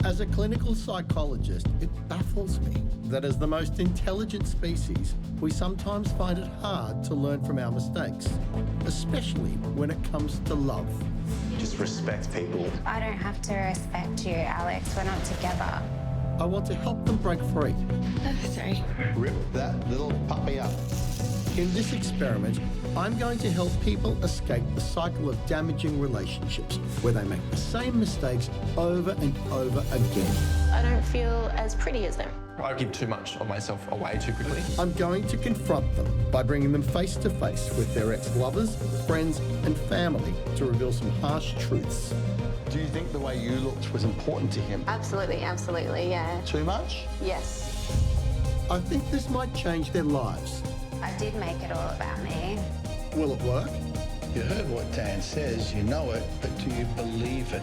As a clinical psychologist, it baffles me that as the most intelligent species, we sometimes find it hard to learn from our mistakes, especially when it comes to love. Just respect people. I don't have to respect you, Alex. We're not together. I want to help them break free. Oh, sorry. Rip that little puppy up. In this experiment, I'm going to help people escape the cycle of damaging relationships where they make the same mistakes over and over again. I don't feel as pretty as them. I give too much of myself away too quickly. I'm going to confront them by bringing them face to face with their ex-lovers, friends and family to reveal some harsh truths. Do you think the way you looked was important to him? Absolutely, yeah. Too much? Yes. I think this might change their lives. I did make it all about me. Will it work? You heard what Dan says, you know it, but do you believe it?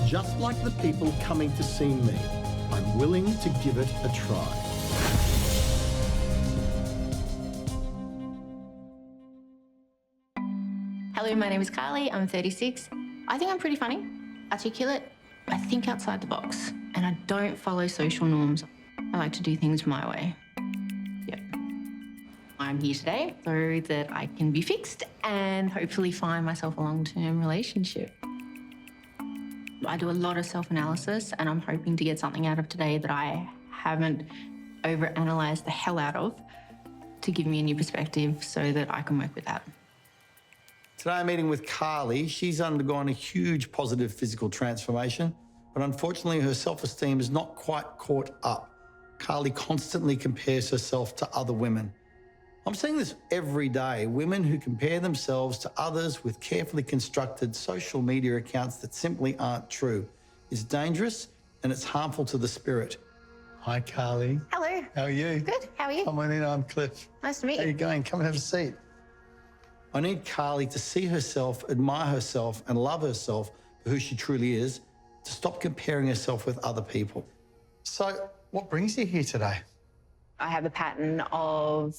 Just like the people coming to see me, I'm willing to give it a try. Hello, my name is Carly. I'm 36. I think I'm pretty funny, articulate. I think outside the box, and I don't follow social norms. I like to do things my way. Yep. I'm here today so that I can be fixed and hopefully find myself a long-term relationship. I do a lot of self-analysis, and I'm hoping to get something out of today that I haven't overanalyzed the hell out of to give me a new perspective so that I can work with that. Today I'm meeting with Carly. She's undergone a huge positive physical transformation, but unfortunately her self-esteem is not quite caught up. Carly constantly compares herself to other women. I'm seeing this every day, women who compare themselves to others with carefully constructed social media accounts that simply aren't true. It's dangerous and it's harmful to the spirit. Hi, Carly. Hello. How are you? Good. How are you? Come on in, I'm Cliff. Nice to meet How you. you going? Come and have a seat. I need Carly to see herself, admire herself and love herself for who she truly is, to stop comparing herself with other people. So, what brings you here today? I have a pattern of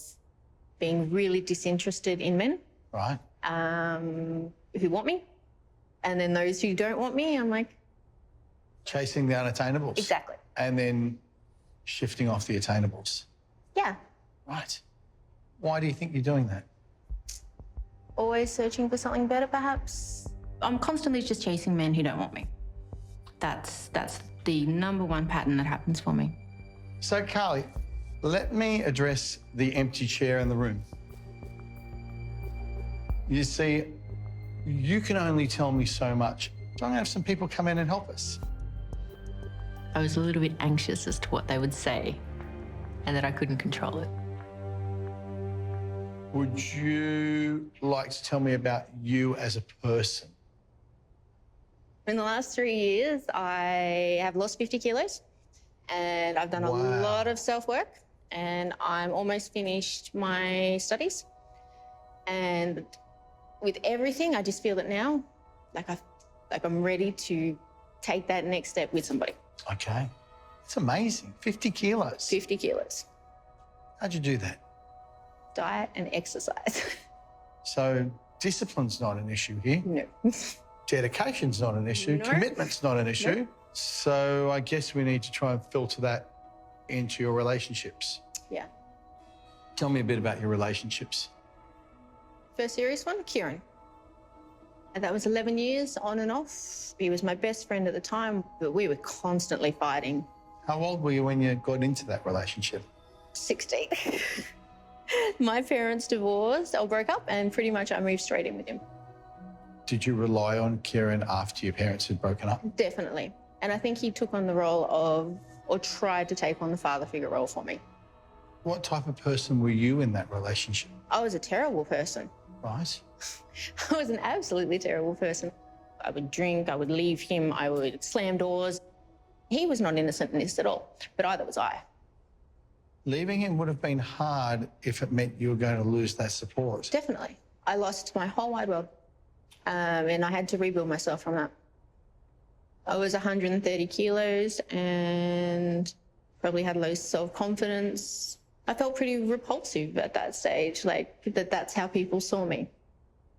being really disinterested in men Right. who want me. And then those who don't want me, I'm like, Chasing the unattainables. exactly. And then shifting off the attainables. Yeah. Right. Why do you think you're doing that? Always searching for something better, perhaps. I'm constantly just chasing men who don't want me. That's the #1 pattern that happens for me. So, Carly, let me address the empty chair in the room. You see, you can only tell me so much. So I'm going to have some people come in and help us. I was a little bit anxious as to what they would say and that I couldn't control it. Would you like to tell me about you as a person? In the last 3 years, I have lost 50 kilos and I've done a Wow. lot of self-work and I'm almost finished my studies. And with everything, I just feel that now, like I'm ready to take that next step with somebody. Okay. It's amazing. 50 kilos. 50 kilos. How'd you do that? Diet and exercise. So discipline's not an issue here. No. Dedication's not an issue. No. Commitment's not an issue. No. So I guess we need to try and filter that into your relationships. Yeah. Tell me a bit about your relationships. First serious one, Kieran. And that was 11 years on and off. He was my best friend at the time, but we were constantly fighting. How old were you when you got into that relationship? 16. My parents divorced or broke up, and pretty much I moved straight in with him. Did you rely on Kieran after your parents had broken up? Definitely. And I think he took on the role of, or tried to take on the father figure role for me. What type of person were you in that relationship? I was a terrible person. Right. I was an absolutely terrible person. I would drink, I would leave him, I would slam doors. He was not innocent in this at all, but either was I. Leaving him would have been hard if it meant you were going to lose that support. Definitely. I lost my whole wide world, and I had to rebuild myself from that. I was 130 kilos and probably had low self-confidence. I felt pretty repulsive at that stage, like that's how people saw me.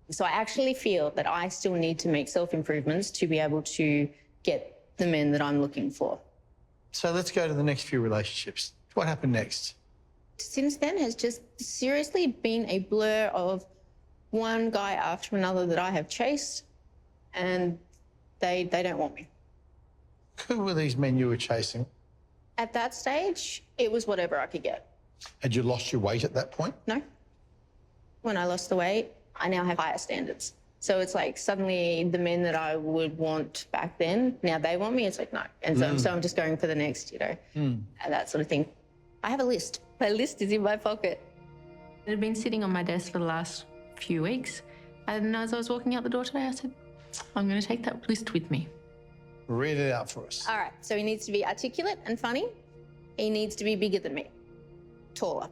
So I actually feel that I still need to make self-improvements to be able to get the men that I'm looking for. So let's go to the next few relationships. What happened next? Since then has just seriously been a blur of one guy after another that I have chased, and they don't want me. Who were these men you were chasing? At that stage, it was whatever I could get. Had you lost your weight at that point? No. When I lost the weight, I now have higher standards. So it's like suddenly the men that I would want back then, now they want me. It's like, no. And so I'm just going for the next, and that sort of thing. I have a list. My list is in my pocket. It had been sitting on my desk for the last few weeks. And as I was walking out the door today, I said, I'm going to take that list with me. Read it out for us. All right. So he needs to be articulate and funny. He needs to be bigger than me, taller.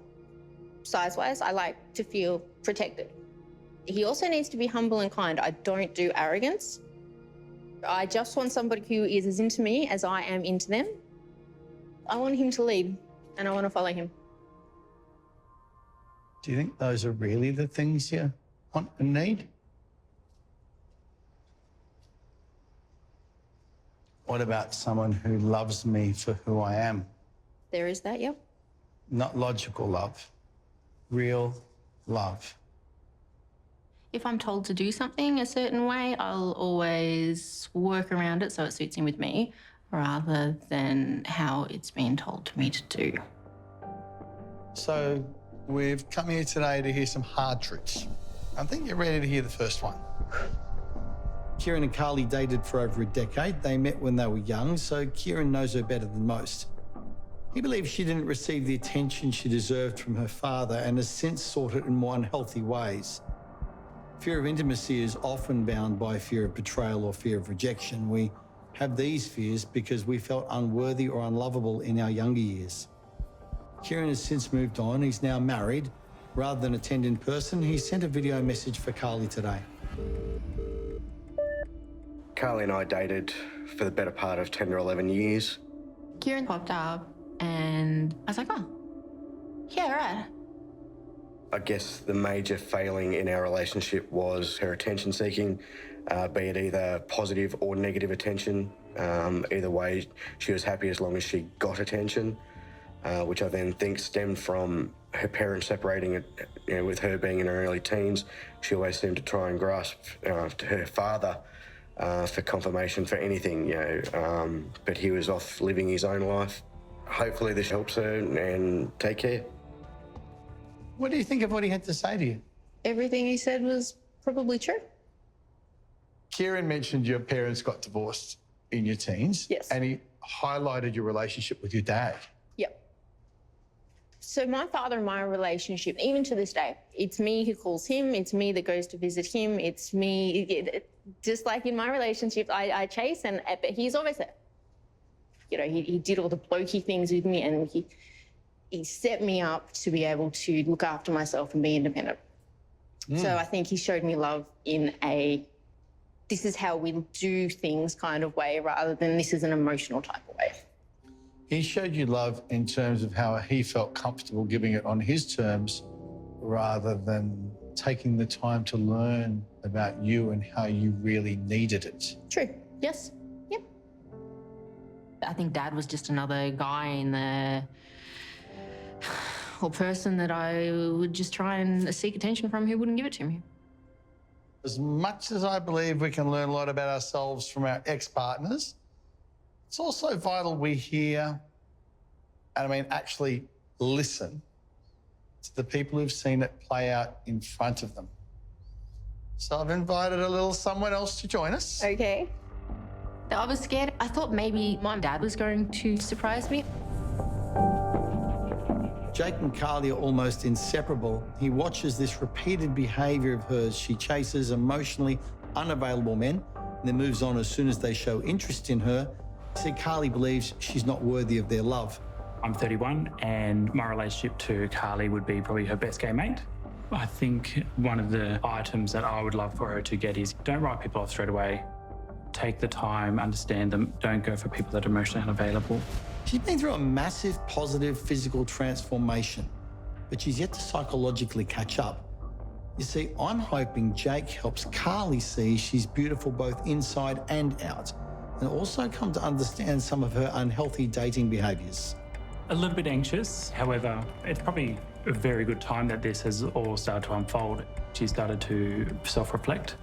Size-wise, I like to feel protected. He also needs to be humble and kind. I don't do arrogance. I just want somebody who is as into me as I am into them. I want him to lead, and I want to follow him. Do you think those are really the things you want and need? What about someone who loves me for who I am? There is that, yep. Not logical love, real love. If I'm told to do something a certain way, I'll always work around it so it suits him with me, rather than how it's been told to me to do. So we've come here today to hear some hard truths. I think you're ready to hear the first one. Kieran and Carly dated for over a decade. They met when they were young, so Kieran knows her better than most. He believes she didn't receive the attention she deserved from her father and has since sought it in more unhealthy ways. Fear of intimacy is often bound by fear of betrayal or fear of rejection. We have these fears because we felt unworthy or unlovable in our younger years. Kieran has since moved on. He's now married. Rather than attend in person, he sent a video message for Carly today. Carly and I dated for the better part of 10 or 11 years. Kieran popped up and I was like, oh, yeah, right. I guess the major failing in our relationship was her attention seeking, be it either positive or negative attention. Either way, she was happy as long as she got attention, which I then think stemmed from her parents separating. With her being in her early teens, she always seemed to try and grasp to her father for confirmation for anything, but he was off living his own life. Hopefully this helps her, and take care. What do you think of what he had to say to you? Everything he said was probably true. Kieran mentioned your parents got divorced in your teens. Yes. And he highlighted your relationship with your dad. Yep. So my father and my relationship, even to this day, it's me who calls him, it's me that goes to visit him, it's me, just like in my relationship, I chase, but he's always there. He did all the blokey things with me, and he set me up to be able to look after myself and be independent. So I think he showed me love in a, this is how we do things kind of way, rather than this is an emotional type of way. He showed you love in terms of how he felt comfortable giving it on his terms, rather than taking the time to learn about you and how you really needed it. True. Yes. Yep. I think Dad was just another guy in the, or person that I would just try and seek attention from who wouldn't give it to me. As much as I believe we can learn a lot about ourselves from our ex-partners, it's also vital we hear, and actually listen to the people who've seen it play out in front of them. So I've invited a little someone else to join us. Okay. I was scared. I thought maybe my dad was going to surprise me. Jake and Carly are almost inseparable. He watches this repeated behaviour of hers. She chases emotionally unavailable men and then moves on as soon as they show interest in her. See, Carly believes she's not worthy of their love. I'm 31 and my relationship to Carly would be probably her best gay mate. I think one of the items that I would love for her to get is don't write people off straight away. Take the time, understand them, don't go for people that are emotionally unavailable. She's been through a massive positive physical transformation, but she's yet to psychologically catch up. You see, I'm hoping Jake helps Carly see she's beautiful both inside and out, and also come to understand some of her unhealthy dating behaviours. A little bit anxious, however, it's probably a very good time that this has all started to unfold. She started to self-reflect.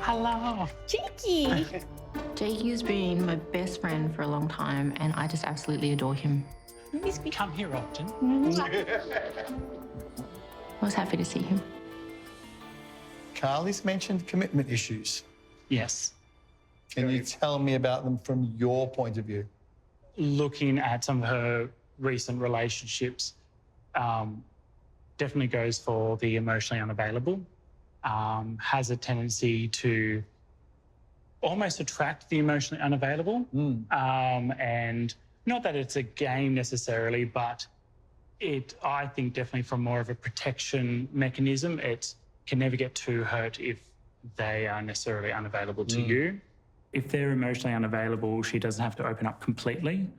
Hello. Jakey! Jakey has been my best friend for a long time, and I just absolutely adore him. Come here often. I was happy to see him. Carly's mentioned commitment issues. Yes. Can you tell me about them from your point of view? Looking at some of her recent relationships, definitely goes for the emotionally unavailable. Has a tendency to almost attract the emotionally unavailable. And not that it's a game necessarily, but I think definitely from more of a protection mechanism, it can never get too hurt if they are necessarily unavailable to you. If they're emotionally unavailable, she doesn't have to open up completely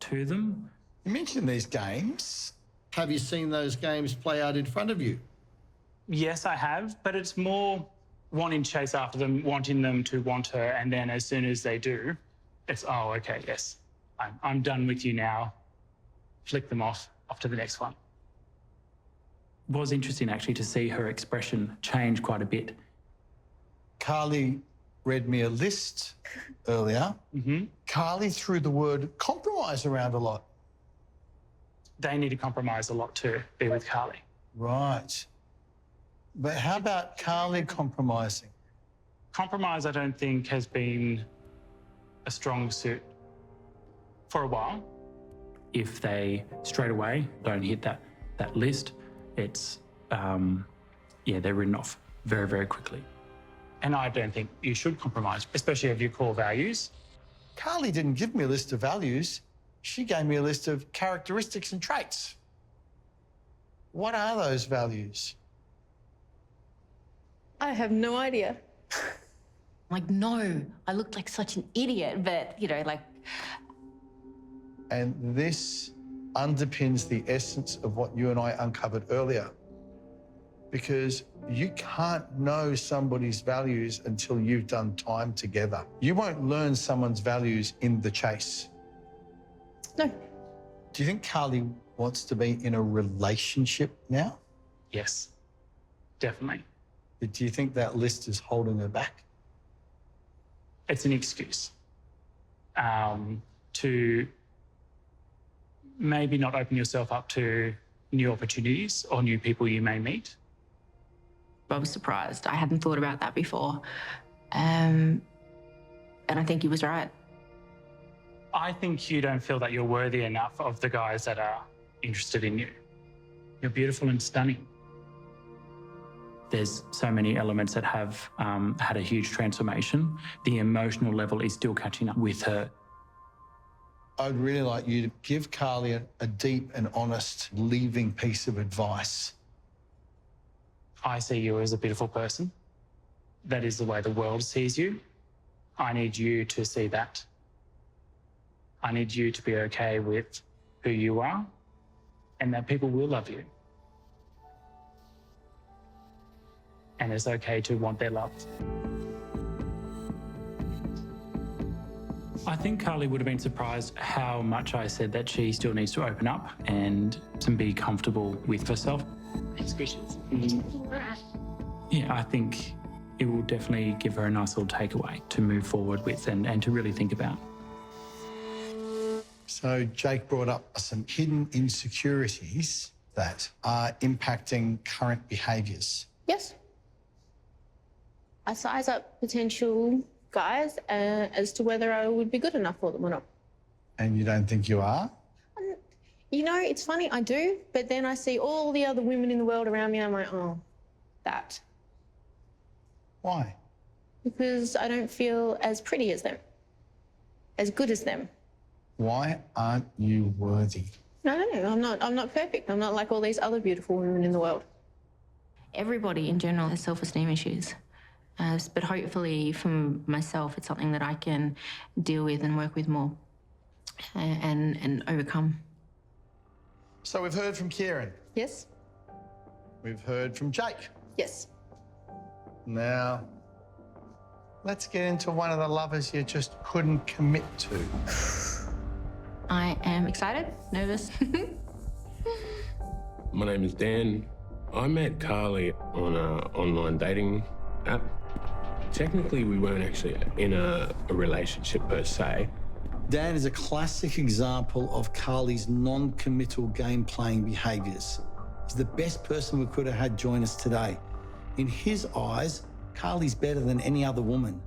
to them. You mentioned these games. Have you seen those games play out in front of you? Yes, I have, but it's more wanting to chase after them, wanting them to want her, and then as soon as they do, it's, oh, okay, yes, I'm done with you now. Flick them off to the next one. It was interesting actually to see her expression change quite a bit. Carly read me a list earlier. Carly threw the word compromise around a lot. They need to compromise a lot to be with Carly. Right. But how about Carly compromising? Compromise, I don't think, has been a strong suit for a while. If they straight away don't hit that list, it's, they're written off very, very quickly. And I don't think you should compromise, especially of your core values. Carly didn't give me a list of values. She gave me a list of characteristics and traits. What are those values? I have no idea. Like, no, I looked like such an idiot, but, And this underpins the essence of what you and I uncovered earlier. Because you can't know somebody's values until you've done time together. You won't learn someone's values in the chase. No. Do you think Carly wants to be in a relationship now? Yes, definitely. Do you think that list is holding her back? It's an excuse to maybe not open yourself up to new opportunities or new people you may meet. I was surprised. I hadn't thought about that before. And I think he was right. I think you don't feel that you're worthy enough of the guys that are interested in you. You're beautiful and stunning. There's so many elements that have had a huge transformation. The emotional level is still catching up with her. I'd really like you to give Carly a deep and honest leaving piece of advice. I see you as a beautiful person. That is the way the world sees you. I need you to see that. I need you to be okay with who you are and that people will love you. And it's okay to want their love. I think Carly would have been surprised how much I said that she still needs to open up and be comfortable with herself. Expressions. Yeah, I think it will definitely give her a nice little takeaway to move forward with and to really think about. So Jake brought up some hidden insecurities that are impacting current behaviours. Yes. I size up potential guys as to whether I would be good enough for them or not. And you don't think you are? You know, it's funny, I do, but then I see all the other women in the world around me and I'm like, oh, that. Why? Because I don't feel as pretty as them, as good as them. Why aren't you worthy? No, I'm not perfect. I'm not like all these other beautiful women in the world. Everybody in general has self-esteem issues. But hopefully for myself, it's something that I can deal with and work with more and overcome. So we've heard from Kieran. Yes? We've heard from Jake. Yes. Now, let's get into one of the lovers you just couldn't commit to. I am excited, nervous. My name is Dan. I met Carly on an online dating app. Technically, we weren't actually in a relationship per se. Dan is a classic example of Carly's non-committal game-playing behaviours. He's the best person we could have had join us today. In his eyes, Carly's better than any other woman.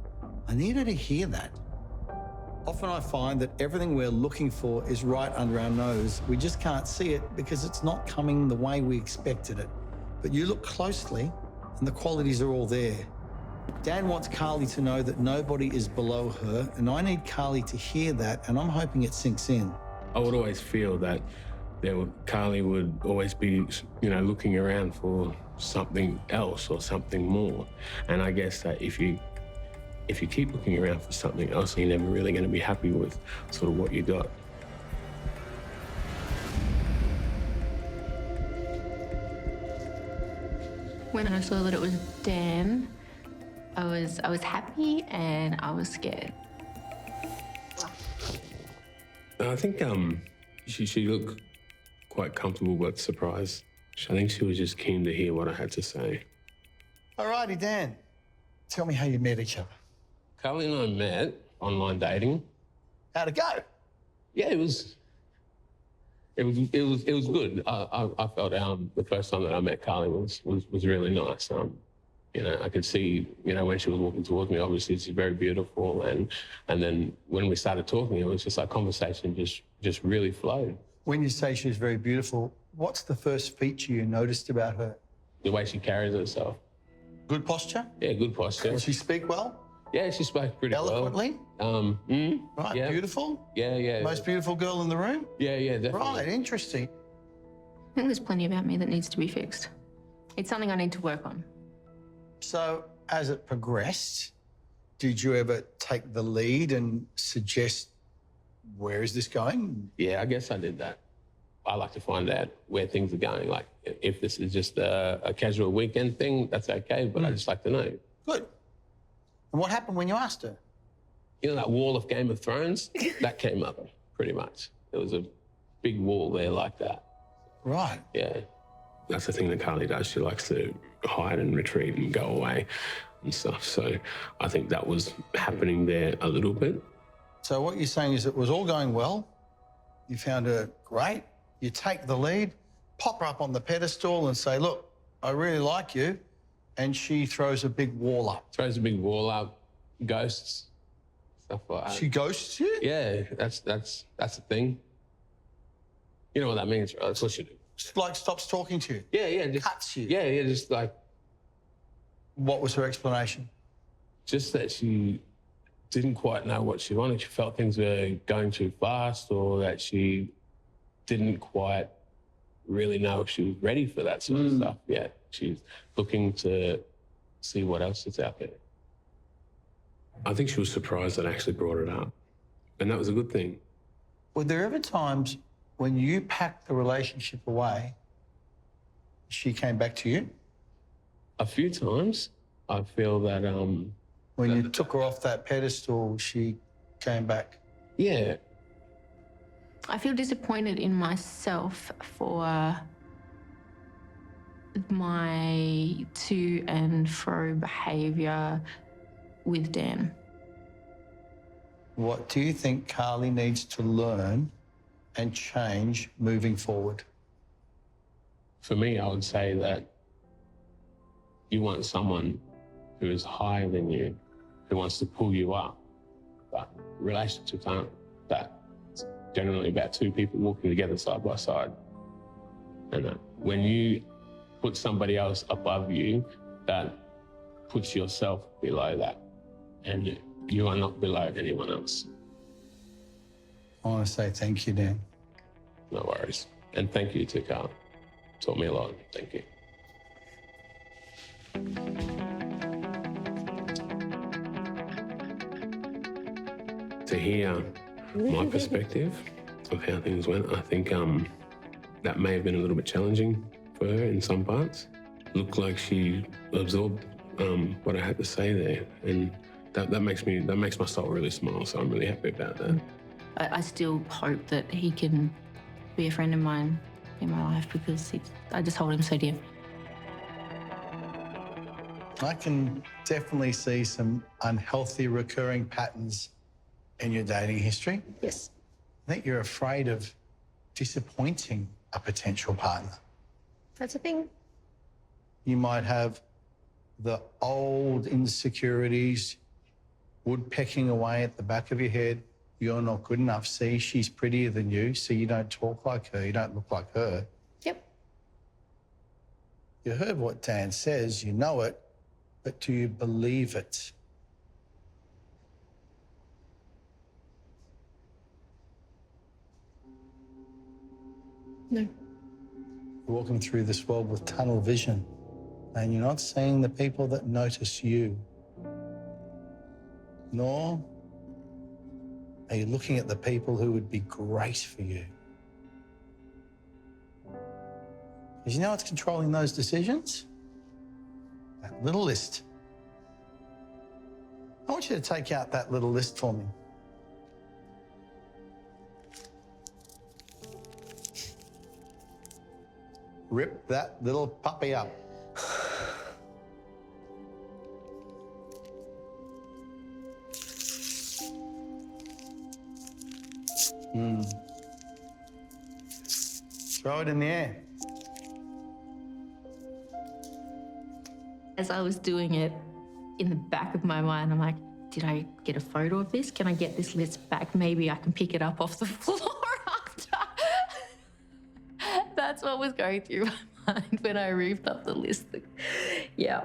I need her to hear that. Often I find that everything we're looking for is right under our nose. We just can't see it because it's not coming the way we expected it. But you look closely and the qualities are all there. Dan wants Carly to know that nobody is below her, and I need Carly to hear that, and I'm hoping it sinks in. I would always feel that Carly would always be, looking around for something else or something more. And I guess that if you keep looking around for something else, you're never really going to be happy with sort of what you got. When I saw that it was Dan, I was happy and I was scared. I think she looked quite comfortable but surprised. I think she was just keen to hear what I had to say. All righty, Dan. Tell me how you met each other. Carly and I met online dating. How'd it go? Yeah, it was good. I felt the first time that I met Carly was really nice. I could see, when she was walking towards me, obviously she's very beautiful, and then when we started talking, it was just like conversation just really flowed. When you say she's very beautiful, what's the first feature you noticed about her? The way she carries herself. Good posture? Yeah, good posture. Does she speak well? Yeah, she spoke pretty eloquently? well. Right, yeah. Beautiful? Yeah. Most beautiful girl in the room? Yeah, definitely. Right, interesting. I think there's plenty about me that needs to be fixed. It's something I need to work on. So, as it progressed, did you ever take the lead and suggest, where is this going? Yeah, I guess I did that. I like to find out where things are going. Like, if this is just a casual weekend thing, that's okay, but I just like to know. Good. And what happened when you asked her? You know that wall of Game of Thrones? That came up, pretty much. There was a big wall there like that. Right. Yeah. That's the thing that Carly does. She likes to hide and retreat and go away and stuff. So I think that was happening there a little bit. So what you're saying is it was all going well. You found her great. You take the lead, pop her up on the pedestal and say, look, I really like you. And she throws a big wall up. Throws a big wall up, ghosts, stuff like that. She ghosts you? Yeah, that's the thing. You know what that means, right? That's what she do. Just like stops talking to you? Yeah, just cuts you? Yeah, just like... What was her explanation? Just that she didn't quite know what she wanted. She felt things were going too fast, or that she didn't quite really know if she was ready for that sort of stuff yet. She's looking to see what else is out there. I think she was surprised that I actually brought it up, and that was a good thing. Were there ever times when you packed the relationship away, she came back to you? A few times. I feel that... when you took her off that pedestal, she came back? Yeah. I feel disappointed in myself for my to and fro behaviour with Dan. What do you think Carly needs to learn and change moving forward? For me, I would say that you want someone who is higher than you, who wants to pull you up. But relationships aren't that. It's generally about two people walking together side by side. And when you put somebody else above you, that puts yourself below that. And you are not below anyone else. I want to say thank you, Dan. No worries. And thank you to Carl. Taught me a lot. Thank you. To hear my perspective of how things went, I think that may have been a little bit challenging for her in some parts. Looked like she absorbed what I had to say there, and that makes my soul really smile. So I'm really happy about that. I still hope that he can be a friend of mine in my life because I just hold him so dear. I can definitely see some unhealthy recurring patterns in your dating history. Yes. I think you're afraid of disappointing a potential partner. That's a thing. You might have the old insecurities woodpecking away at the back of your head. You're not good enough. See, she's prettier than you. See, you don't talk like her. You don't look like her. Yep. You heard what Dan says. You know it. But do you believe it? No. You're walking through this world with tunnel vision, and you're not seeing the people that notice you, nor are you looking at the people who would be great for you. Because you know what's controlling those decisions? That little list. I want you to take out that little list for me. Rip that little puppy up. Throw it in the air. As I was doing it, in the back of my mind, I'm like, did I get a photo of this? Can I get this list back? Maybe I can pick it up off the floor after. That's what was going through my mind when I ripped up the list. Yeah.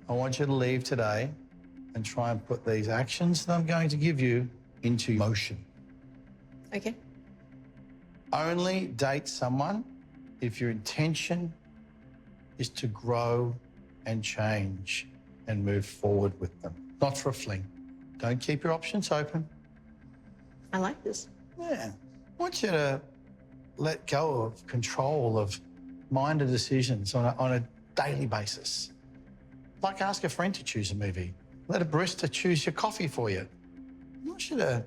I want you to leave today and try and put these actions that I'm going to give you into motion. Okay. Only date someone if your intention is to grow and change and move forward with them, not for a fling. Don't keep your options open. I like this. Yeah. I want you to let go of control of minor decisions on a daily basis. Like ask a friend to choose a movie. Let a barista choose your coffee for you. I want you to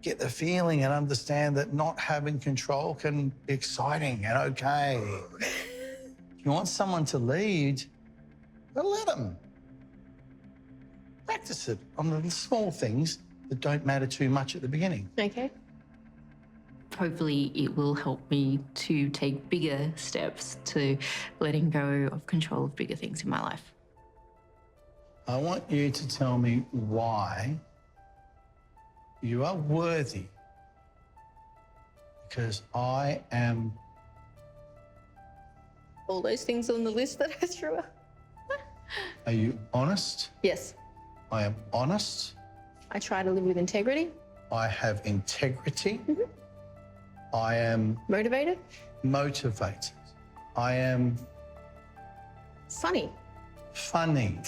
get the feeling and understand that not having control can be exciting and okay. If you want someone to lead, well, let them. Practice it on the small things that don't matter too much at the beginning. Okay. Hopefully it will help me to take bigger steps to letting go of control of bigger things in my life. I want you to tell me why you are worthy, because I am... All those things on the list that I threw out. Are you honest? Yes. I am honest. I try to live with integrity. I have integrity. I am... Motivated. Motivated. I am... Funny. Funny.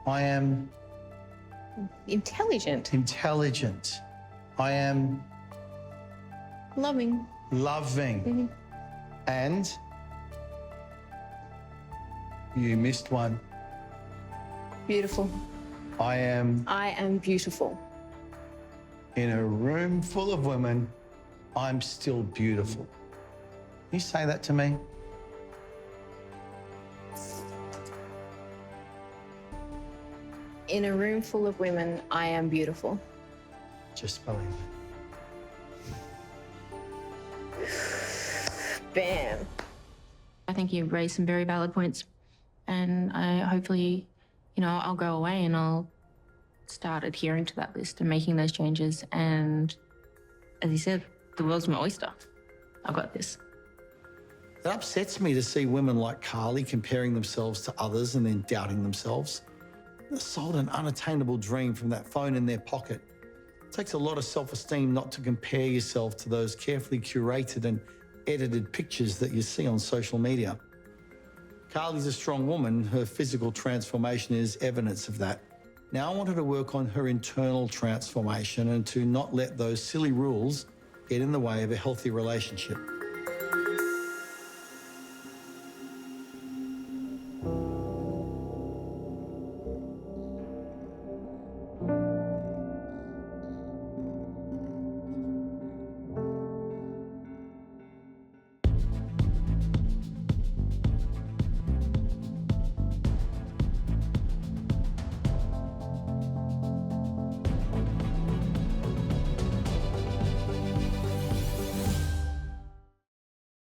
I am... Intelligent. Intelligent. I am... Loving. Loving. And... You missed one. Beautiful. I am beautiful. In a room full of women, I'm still beautiful. Can you say that to me? In a room full of women, I am beautiful. Just believe it. Bam. I think you raised some very valid points, and I hopefully, I'll go away and I'll start adhering to that list and making those changes. And as you said, the world's my oyster. I've got this. It upsets me to see women like Carly comparing themselves to others and then doubting themselves. They're sold an unattainable dream from that phone in their pocket. It takes a lot of self-esteem not to compare yourself to those carefully curated and edited pictures that you see on social media. Carly's a strong woman. Her physical transformation is evidence of that. Now I want her to work on her internal transformation and to not let those silly rules get in the way of a healthy relationship.